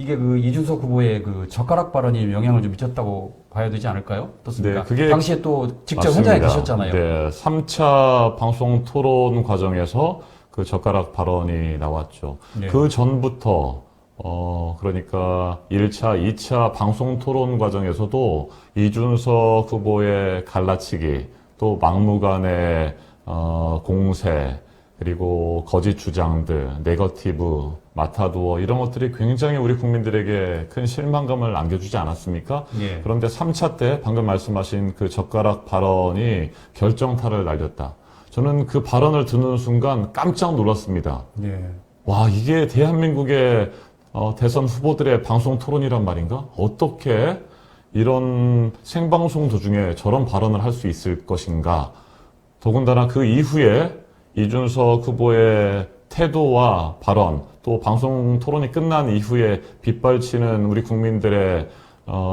이게 그 이준석 후보의 그 젓가락 발언이 영향을 좀 미쳤다고 봐야 되지 않을까요? 어떻습니까? 네, 그게 당시에 또 직접 맞습니다. 현장에 계셨잖아요. 네, 3차 방송 토론 과정에서 그 젓가락 발언이 나왔죠. 네. 그 전부터 그러니까 1차, 2차 방송 토론 과정에서도 이준석 후보의 갈라치기, 또 막무가내 공세, 그리고 거짓 주장들, 네거티브, 마타도어 이런 것들이 굉장히 우리 국민들에게 큰 실망감을 안겨주지 않았습니까? 예. 그런데 3차 때 방금 말씀하신 그 젓가락 발언이 결정타를 날렸다. 저는 그 발언을 듣는 순간 깜짝 놀랐습니다. 예. 와, 이게 대한민국의 대선 후보들의 방송 토론이란 말인가? 어떻게 이런 생방송 도중에 저런 발언을 할 수 있을 것인가? 더군다나 그 이후에 이준석 후보의 태도와 발언, 또 방송 토론이 끝난 이후에 빗발치는 우리 국민들의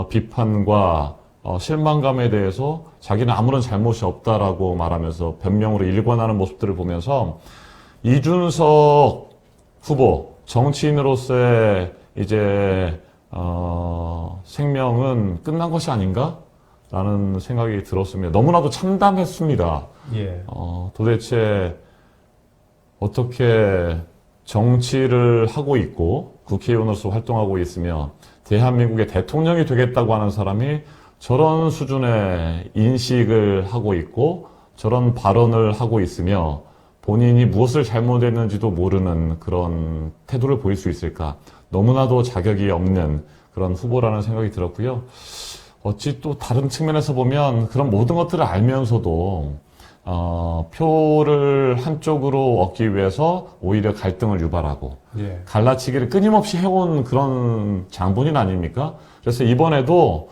비판과 실망감에 대해서 자기는 아무런 잘못이 없다라고 말하면서 변명으로 일관하는 모습들을 보면서 이준석 후보, 정치인으로서의 이제 생명은 끝난 것이 아닌가? 라는 생각이 들었습니다. 너무나도 참담했습니다. 예. 도대체 어떻게 정치를 하고 있고 국회의원으로서 활동하고 있으며 대한민국의 대통령이 되겠다고 하는 사람이 저런 수준의 인식을 하고 있고 저런 발언을 하고 있으며 본인이 무엇을 잘못했는지도 모르는 그런 태도를 보일 수 있을까? 너무나도 자격이 없는 그런 후보라는 생각이 들었고요. 어찌 또 다른 측면에서 보면 그런 모든 것들을 알면서도 표를 한쪽으로 얻기 위해서 오히려 갈등을 유발하고 예. 갈라치기를 끊임없이 해온 그런 장본인 아닙니까? 그래서 이번에도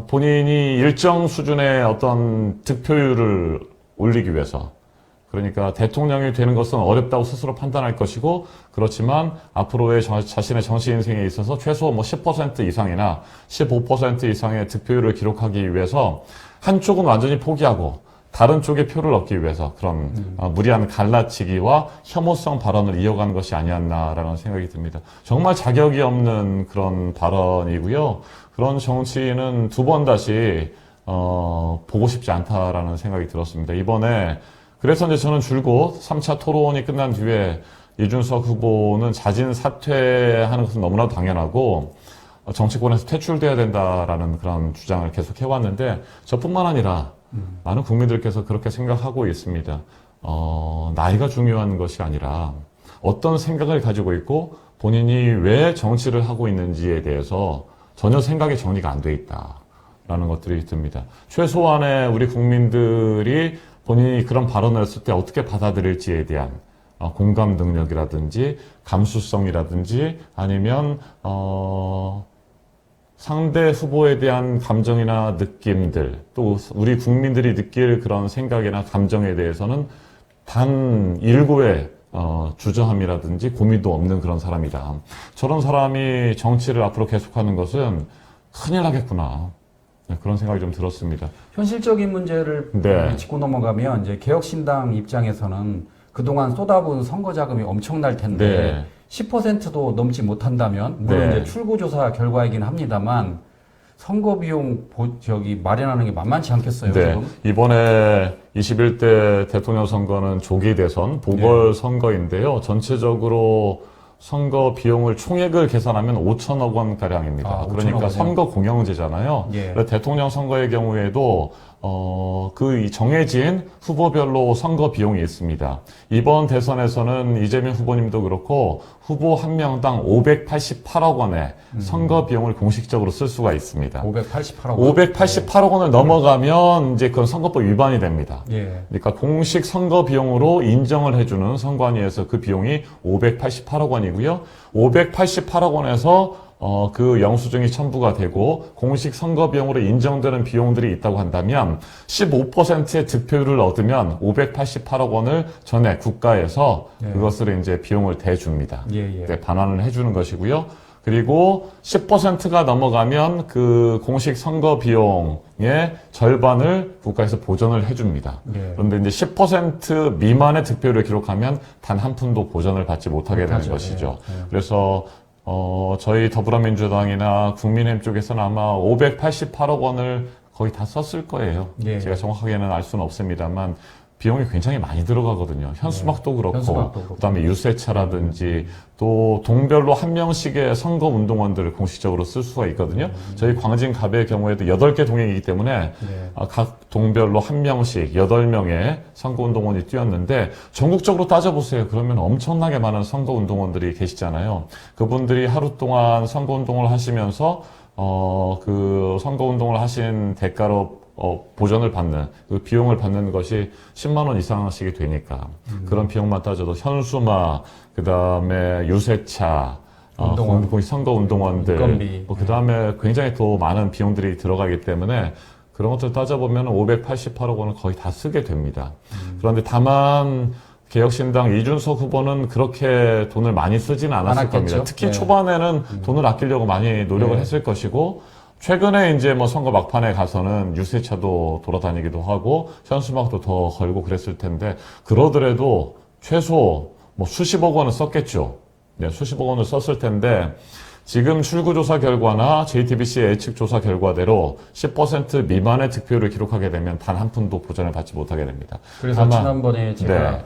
본인이 일정 수준의 어떤 득표율을 올리기 위해서 그러니까 대통령이 되는 것은 어렵다고 스스로 판단할 것이고 그렇지만 앞으로의 자신의 정치 인생에 있어서 최소 10% 이상이나 15% 이상의 득표율을 기록하기 위해서 한쪽은 완전히 포기하고 다른 쪽의 표를 얻기 위해서 그런 무리한 갈라치기와 혐오성 발언을 이어가는 것이 아니었나라는 생각이 듭니다. 정말 자격이 없는 그런 발언이고요. 그런 정치인은 두 번 다시 보고 싶지 않다라는 생각이 들었습니다. 이번에 그래서 이제 저는 줄곧 3차 토론이 끝난 뒤에 이준석 후보는 자진 사퇴하는 것은 너무나도 당연하고 정치권에서 퇴출돼야 된다라는 그런 주장을 계속 해왔는데 저뿐만 아니라 많은 국민들께서 그렇게 생각하고 있습니다. 나이가 중요한 것이 아니라 어떤 생각을 가지고 있고 본인이 왜 정치를 하고 있는지에 대해서 전혀 생각이 정리가 안 돼 있다라는 것들이 듭니다. 최소한의 우리 국민들이 본인이 그런 발언을 했을 때 어떻게 받아들일지에 대한 공감 능력이라든지 감수성이라든지 아니면 상대 후보에 대한 감정이나 느낌들 또 우리 국민들이 느낄 그런 생각이나 감정에 대해서는 단 일고의 주저함이라든지 고민도 없는 그런 사람이다. 저런 사람이 정치를 앞으로 계속하는 것은 큰일 나겠구나. 네, 그런 생각이 좀 들었습니다. 현실적인 문제를 네. 짚고 넘어가면 이제 개혁신당 입장에서는 그동안 쏟아부은 선거 자금이 엄청날 텐데 네. 10%도 넘지 못한다면 물론 네. 이제 출구조사 결과이긴 합니다만 선거 비용 마련하는 게 만만치 않겠어요. 네. 지금? 이번에 21대 대통령 선거는 조기 대선, 보궐선거인데요. 전체적으로 선거 비용을 총액을 계산하면 5천억 원 가량입니다. 5천억 그러니까 원이요? 선거 공영제잖아요. 예. 대통령 선거의 경우에도 그 정해진 후보별로 선거 비용이 있습니다. 이번 대선에서는 이재명 후보님도 그렇고 후보 한 명당 588억 원의 선거 비용을 공식적으로 쓸 수가 있습니다. 588억 원. 588억 원을 넘어가면 이제 그건 선거법 위반이 됩니다. 예. 그러니까 공식 선거 비용으로 인정을 해주는 선관위에서 그 비용이 588억 원이고요. 588억 원에서 그 영수증이 첨부가 되고 공식 선거 비용으로 인정되는 비용들이 있다고 한다면 15%의 득표율을 얻으면 588억 원을 전액 국가에서 예. 그것을 이제 비용을 대줍니다. 예. 네, 반환을 해주는 것이고요. 그리고 10%가 넘어가면 그 공식 선거 비용의 절반을 국가에서 보전을 해줍니다. 예. 그런데 이제 10% 미만의 득표율을 기록하면 단 한 푼도 보전을 받지 못하게 되는 못하죠. 것이죠. 예. 그래서 저희 더불어민주당이나 국민의힘 쪽에서는 아마 588억 원을 거의 다 썼을 거예요. 예. 제가 정확하게는 알 수는 없습니다만 비용이 굉장히 많이 들어가거든요. 현수막도 그렇고, 현수막도 그렇고. 그다음에 유세차라든지 또 동별로 한 명씩의 선거 운동원들을 공식적으로 쓸 수가 있거든요. 저희 광진갑의 경우에도 8개 동행이기 때문에 예. 각 동별로 한 명씩 8명의 선거 운동원이 뛰었는데 전국적으로 따져보세요. 그러면 엄청나게 많은 선거 운동원들이 계시잖아요. 그분들이 하루 동안 선거 운동을 하시면서 그 선거 운동을 하신 대가로 보전을 받는, 그 비용을 받는 것이 10만 원 이상씩이 되니까, 그런 비용만 따져도 현수막, 그 다음에 유세차, 운동원. 선거 운동원들, 인건비. 그 다음에 굉장히 또 많은 비용들이 들어가기 때문에 그런 것들 따져보면 588억 원을 거의 다 쓰게 됩니다. 그런데 다만, 개혁신당 이준석 후보는 그렇게 돈을 많이 쓰지는 않았을 않았겠죠. 겁니다. 특히 네. 초반에는 돈을 아끼려고 많이 노력을 네. 했을 것이고, 최근에 이제 뭐 선거 막판에 가서는 유세차도 돌아다니기도 하고 현수막도 더 걸고 그랬을 텐데 그러더라도 최소 뭐 수십억 원은 썼겠죠. 네, 수십억 원을 썼을 텐데 지금 출구조사 결과나 JTBC의 예측 조사 결과대로 10% 미만의 득표율을 기록하게 되면 단 한 푼도 보전을 받지 못하게 됩니다. 그래서 다만, 지난번에 제가 네.